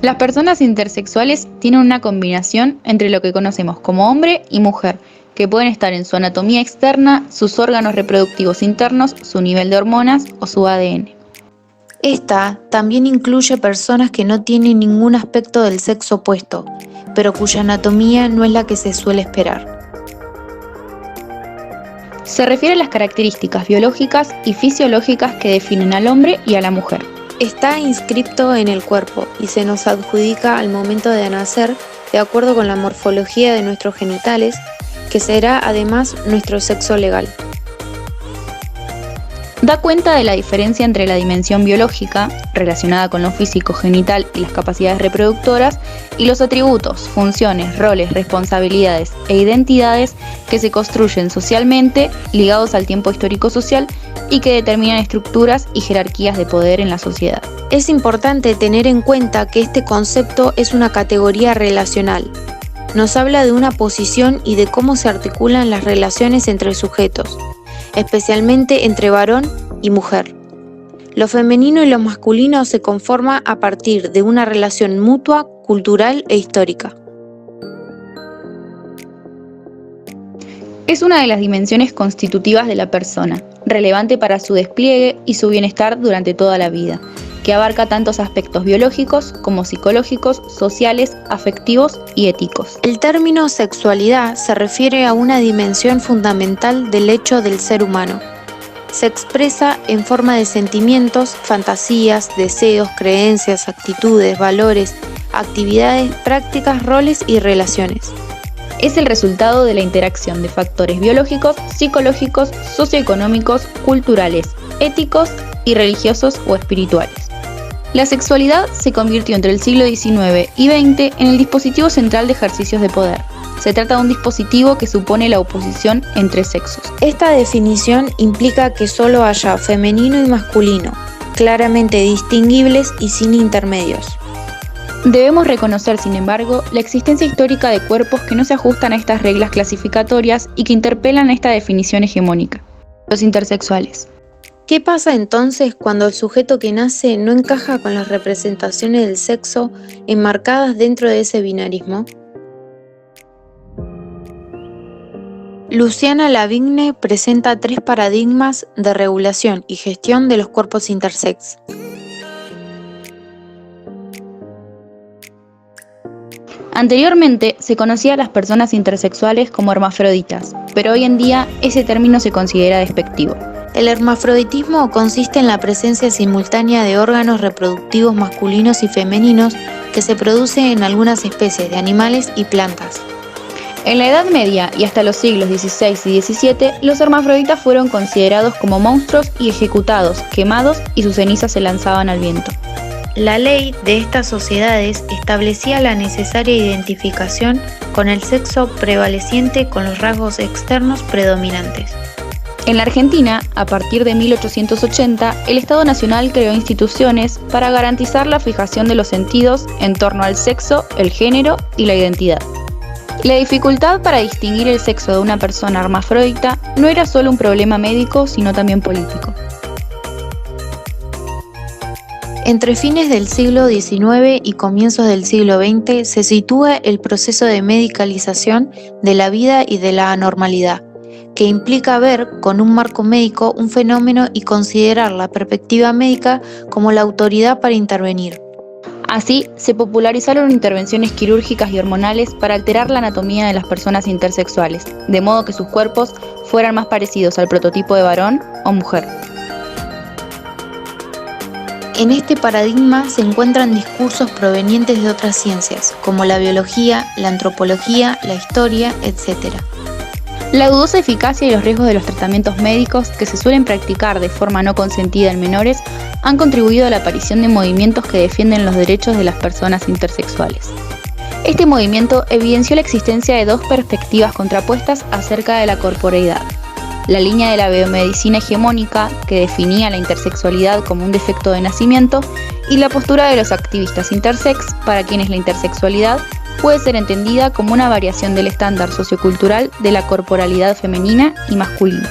Las personas intersexuales tienen una combinación entre lo que conocemos como hombre y mujer, que pueden estar en su anatomía externa, sus órganos reproductivos internos, su nivel de hormonas o su ADN. Esta también incluye personas que no tienen ningún aspecto del sexo opuesto, pero cuya anatomía no es la que se suele esperar. Se refiere a las características biológicas y fisiológicas que definen al hombre y a la mujer. Está inscripto en el cuerpo y se nos adjudica al momento de nacer de acuerdo con la morfología de nuestros genitales, que será además nuestro sexo legal. Da cuenta de la diferencia entre la dimensión biológica, relacionada con lo físico genital y las capacidades reproductoras, y los atributos, funciones, roles, responsabilidades e identidades que se construyen socialmente, ligados al tiempo histórico social y que determinan estructuras y jerarquías de poder en la sociedad. Es importante tener en cuenta que este concepto es una categoría relacional. Nos habla de una posición y de cómo se articulan las relaciones entre sujetos, especialmente entre varón y mujer. Lo femenino y lo masculino se conforma a partir de una relación mutua, cultural e histórica. Es una de las dimensiones constitutivas de la persona, relevante para su despliegue y su bienestar durante toda la vida, que abarca tantos aspectos biológicos como psicológicos, sociales, afectivos y éticos. El término sexualidad se refiere a una dimensión fundamental del hecho del ser humano. Se expresa en forma de sentimientos, fantasías, deseos, creencias, actitudes, valores, actividades, prácticas, roles y relaciones. Es el resultado de la interacción de factores biológicos, psicológicos, socioeconómicos, culturales, éticos y religiosos o espirituales. La sexualidad se convirtió entre el siglo XIX y XX en el dispositivo central de ejercicios de poder. Se trata de un dispositivo que supone la oposición entre sexos. Esta definición implica que solo haya femenino y masculino, claramente distinguibles y sin intermedios. Debemos reconocer, sin embargo, la existencia histórica de cuerpos que no se ajustan a estas reglas clasificatorias y que interpelan esta definición hegemónica: los intersexuales. ¿Qué pasa entonces cuando el sujeto que nace no encaja con las representaciones del sexo enmarcadas dentro de ese binarismo? Luciana Lavigne presenta 3 paradigmas de regulación y gestión de los cuerpos intersex. Anteriormente se conocía a las personas intersexuales como hermafroditas, pero hoy en día ese término se considera despectivo. El hermafroditismo consiste en la presencia simultánea de órganos reproductivos masculinos y femeninos que se produce en algunas especies de animales y plantas. En la Edad Media y hasta los siglos XVI y XVII, los hermafroditas fueron considerados como monstruos y ejecutados, quemados y sus cenizas se lanzaban al viento. La ley de estas sociedades establecía la necesaria identificación con el sexo prevaleciente con los rasgos externos predominantes. En la Argentina, a partir de 1880, el Estado Nacional creó instituciones para garantizar la fijación de los sentidos en torno al sexo, el género y la identidad. La dificultad para distinguir el sexo de una persona hermafrodita no era solo un problema médico, sino también político. Entre fines del siglo XIX y comienzos del siglo XX se sitúa el proceso de medicalización de la vida y de la anormalidad, que implica ver con un marco médico un fenómeno y considerar la perspectiva médica como la autoridad para intervenir. Así, se popularizaron intervenciones quirúrgicas y hormonales para alterar la anatomía de las personas intersexuales, de modo que sus cuerpos fueran más parecidos al prototipo de varón o mujer. En este paradigma se encuentran discursos provenientes de otras ciencias, como la biología, la antropología, la historia, etc. La dudosa eficacia y los riesgos de los tratamientos médicos que se suelen practicar de forma no consentida en menores han contribuido a la aparición de movimientos que defienden los derechos de las personas intersexuales. Este movimiento evidenció la existencia de dos perspectivas contrapuestas acerca de la corporeidad: la línea de la biomedicina hegemónica, que definía la intersexualidad como un defecto de nacimiento, y la postura de los activistas intersex, para quienes la intersexualidad puede ser entendida como una variación del estándar sociocultural de la corporalidad femenina y masculina.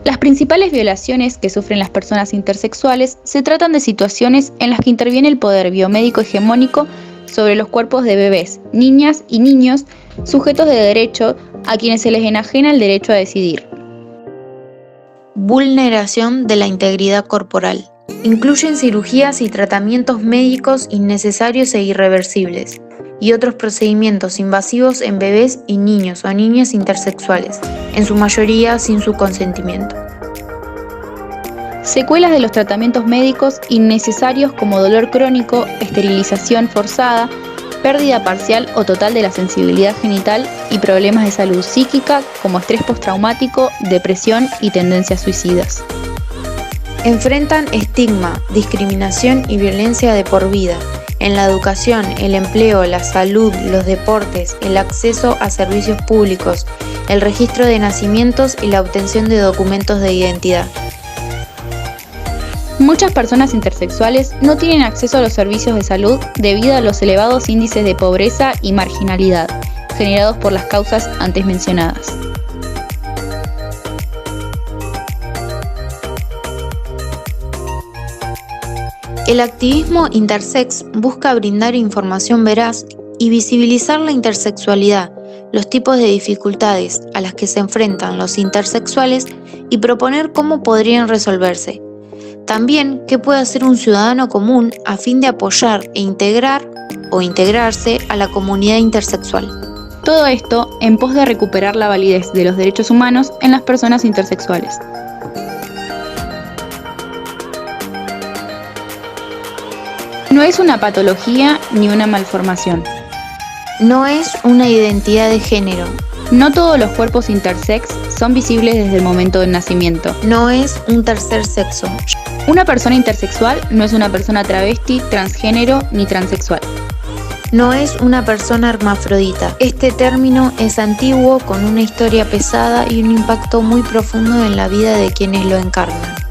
Las Las principales violaciones que sufren las personas intersexuales se tratan de situaciones en las que interviene el poder biomédico hegemónico sobre los cuerpos de bebés, niñas y niños sujetos de derecho a quienes se les enajena el derecho a decidir. Vulneración de la integridad corporal. Incluyen cirugías y tratamientos médicos innecesarios e irreversibles, y otros procedimientos invasivos en bebés y niños o niñas intersexuales, en su mayoría sin su consentimiento. Secuelas de los tratamientos médicos innecesarios como dolor crónico, esterilización forzada, pérdida parcial o total de la sensibilidad genital y problemas de salud psíquica como estrés postraumático, depresión y tendencias suicidas. Enfrentan estigma, discriminación y violencia de por vida en la educación, el empleo, la salud, los deportes, el acceso a servicios públicos, el registro de nacimientos y la obtención de documentos de identidad. Muchas personas intersexuales no tienen acceso a los servicios de salud debido a los elevados índices de pobreza y marginalidad generados por las causas antes mencionadas. El activismo intersex busca brindar información veraz y visibilizar la intersexualidad, los tipos de dificultades a las que se enfrentan los intersexuales y proponer cómo podrían resolverse. También qué puede hacer un ciudadano común a fin de apoyar e integrar o integrarse a la comunidad intersexual. Todo esto en pos de recuperar la validez de los derechos humanos en las personas intersexuales. No es una patología ni una malformación. No es una identidad de género. No todos los cuerpos intersex son visibles desde el momento del nacimiento. No es un tercer sexo. Una persona intersexual no es una persona travesti, transgénero ni transexual. No es una persona hermafrodita. Este término es antiguo, con una historia pesada y un impacto muy profundo en la vida de quienes lo encarnan.